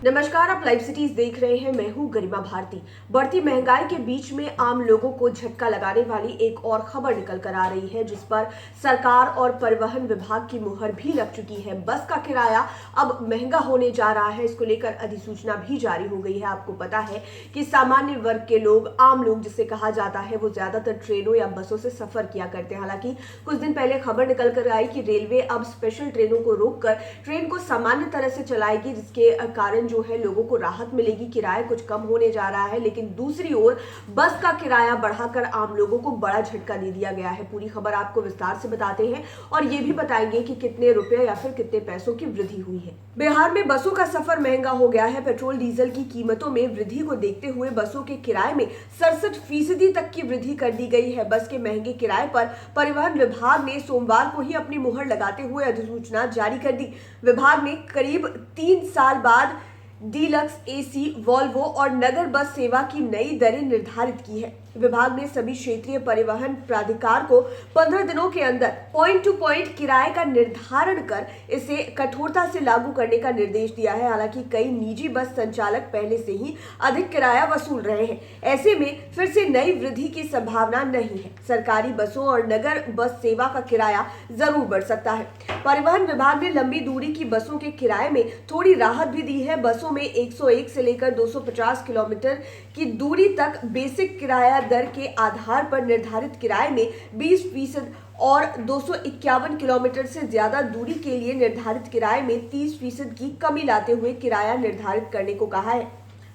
नमस्कार, आप live cities देख रहे हैं। मैं हूं गरिमा भारती। बढ़ती महंगाई के बीच में आम लोगों को झटका लगाने वाली एक और खबर निकल कर आ रही है, जिस पर सरकार और परिवहन विभाग की मुहर भी लग चुकी है। बस का किराया अब महंगा होने जा रहा है। इसको लेकर अधिसूचना भी जारी हो गई है। आपको पता है कि सामान्य वर्ग के लोग, आम लोग जिसे कहा जाता है, वो ज्यादातर ट्रेनों या बसों से सफर किया करते हैं। हालांकि कुछ दिन पहले खबर निकल कर आई कि रेलवे अब स्पेशल ट्रेनों को रोककर ट्रेन को सामान्य तरह से चलाएगी, जिसके कारण जो है लोगों को राहत मिलेगी, किराया कुछ कम होने जा रहा है। लेकिन दूसरी ओर बस का किराया बढ़ाकर आम लोगों को बड़ा झटका दे दिया गया है। पूरी खबर आपको विस्तार से बताते हैं और ये भी बताएंगे कि कितने रुपए या फिर कितने पैसों की वृद्धि हुई है। बिहार में बसों का सफर महंगा हो गया है। पेट्रोल डीजल की कीमतों में वृद्धि को देखते हुए बसों के किराए में 67% तक की वृद्धि कर दी गई है। बस के महंगे किराए पर परिवहन विभाग ने सोमवार को ही अपनी मुहर लगाते हुए अधिसूचना जारी कर दी। विभाग ने करीब 3 साल बाद डीलक्स, एसी, वॉल्वो और नगर बस सेवा की नई दरें निर्धारित की है। विभाग ने सभी क्षेत्रीय परिवहन प्राधिकार को 15 दिनों के अंदर पॉइंट टू पॉइंट किराए का निर्धारण कर इसे कठोरता से लागू करने का निर्देश दिया है। हालांकि कई निजी बस संचालक पहले से ही अधिक किराया वसूल रहे हैं। ऐसे में फिर से नई वृद्धि की संभावना नहीं है। सरकारी बसों और नगर बस सेवा का किराया जरूर बढ़ सकता है। परिवहन विभाग ने लंबी दूरी की बसों के किराए में थोड़ी राहत भी दी है। बसों में 101 से लेकर 250 किलोमीटर की दूरी तक बेसिक किराया दर के आधार पर निर्धारित किराए में 20% और 251 किलोमीटर से ज्यादा दूरी के लिए निर्धारित किराए में 30% की कमी लाते हुए किराया निर्धारित करने को कहा है।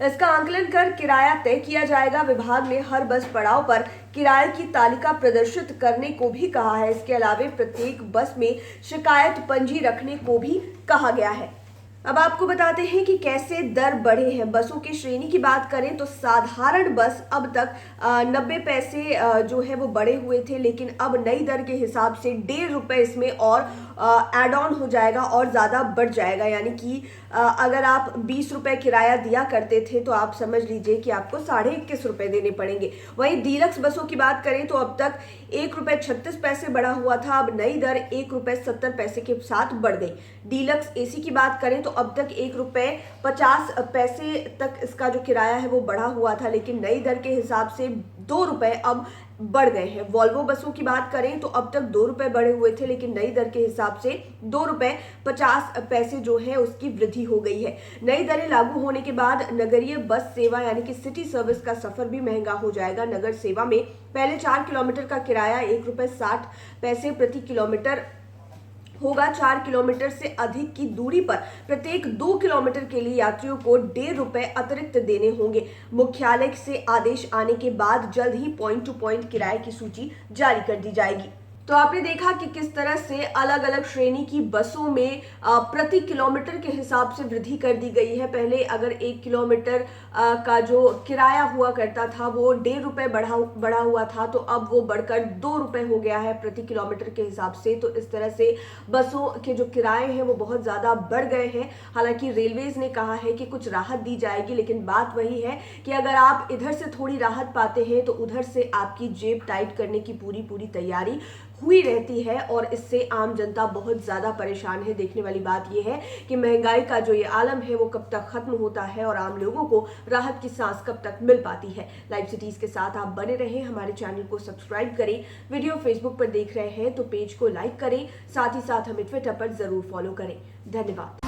इसका आंकलन कर किराया तय किया जाएगा। विभाग ने हर बस पड़ाव पर किराए की तालिका प्रदर्शित करने को भी कहा है। इसके अलावा प्रत्येक बस में शिकायत पंजी रखने को भी कहा गया है। अब आपको बताते हैं कि कैसे दर बढ़े हैं। बसों की श्रेणी की बात करें तो साधारण बस अब तक 90 पैसे जो है वो बढ़े हुए थे, लेकिन अब नई दर के हिसाब से 1.5 रुपए इसमें और एड ऑन हो जाएगा और ज़्यादा बढ़ जाएगा। यानी कि अगर आप 20 रुपए किराया दिया करते थे तो आप समझ लीजिए कि आपको 21.5 रुपए देने पड़ेंगे। वहीं डीलक्स बसों की बात करें तो अब तक 1 रुपए 36 पैसे बढ़ा हुआ था, अब नई दर 1 रुपए 70 पैसे के साथ बढ़ गई। डीलक्स एसी की बात करें तो अब तक 1 रुपए 50 पैसे तक इसका जो किराया है वो बढ़ा हुआ था, लेकिन नई दर के हिसाब से 2 रुपए अब बढ़ गए हैं। वॉल्वो बसों की बात करें तो अब तक 2 रुपए बढ़े हुए थे, लेकिन नई दर के हिसाब से 2 रुपए 50 पैसे जो है उसकी वृद्धि हो गई है। नई दरें लागू होने के बाद नगरीय बस सेवा यानी कि सिटी सर्विस का सफर भी महंगा हो जाएगा। नगर सेवा में पहले 4 किलोमीटर का किराया 1 रुपए 60 पैसे प्रति किलोमीटर होगा। 4 किलोमीटर से अधिक की दूरी पर प्रत्येक 2 किलोमीटर के लिए यात्रियों को 1.5 रुपए अतिरिक्त देने होंगे। मुख्यालय से आदेश आने के बाद जल्द ही पॉइंट टू पॉइंट किराए की सूची जारी कर दी जाएगी। तो आपने देखा कि किस तरह से अलग अलग श्रेणी की बसों में प्रति किलोमीटर के हिसाब से वृद्धि कर दी गई है। पहले अगर 1 किलोमीटर का जो किराया हुआ करता था वो 1.5 रुपए बढ़ा हुआ था, तो अब वो बढ़कर 2 रुपए हो गया है प्रति किलोमीटर के हिसाब से। तो इस तरह से बसों के जो किराए हैं वो बहुत ज़्यादा बढ़ गए हैं। हालांकि रेलवेज ने कहा है कि कुछ राहत दी जाएगी, लेकिन बात वही है कि अगर आप इधर से थोड़ी राहत पाते हैं तो उधर से आपकी जेब टाइट करने की पूरी तैयारी हुई रहती है और इससे आम जनता बहुत ज्यादा परेशान है। देखने वाली बात यह है कि महंगाई का जो ये आलम है वो कब तक खत्म होता है और आम लोगों को राहत की सांस कब तक मिल पाती है। लाइव सिटीज के साथ आप बने रहें, हमारे चैनल को सब्सक्राइब करें। वीडियो फेसबुक पर देख रहे हैं तो पेज को लाइक करें, साथ ही साथ हमें ट्विटर पर जरूर फॉलो करें। धन्यवाद।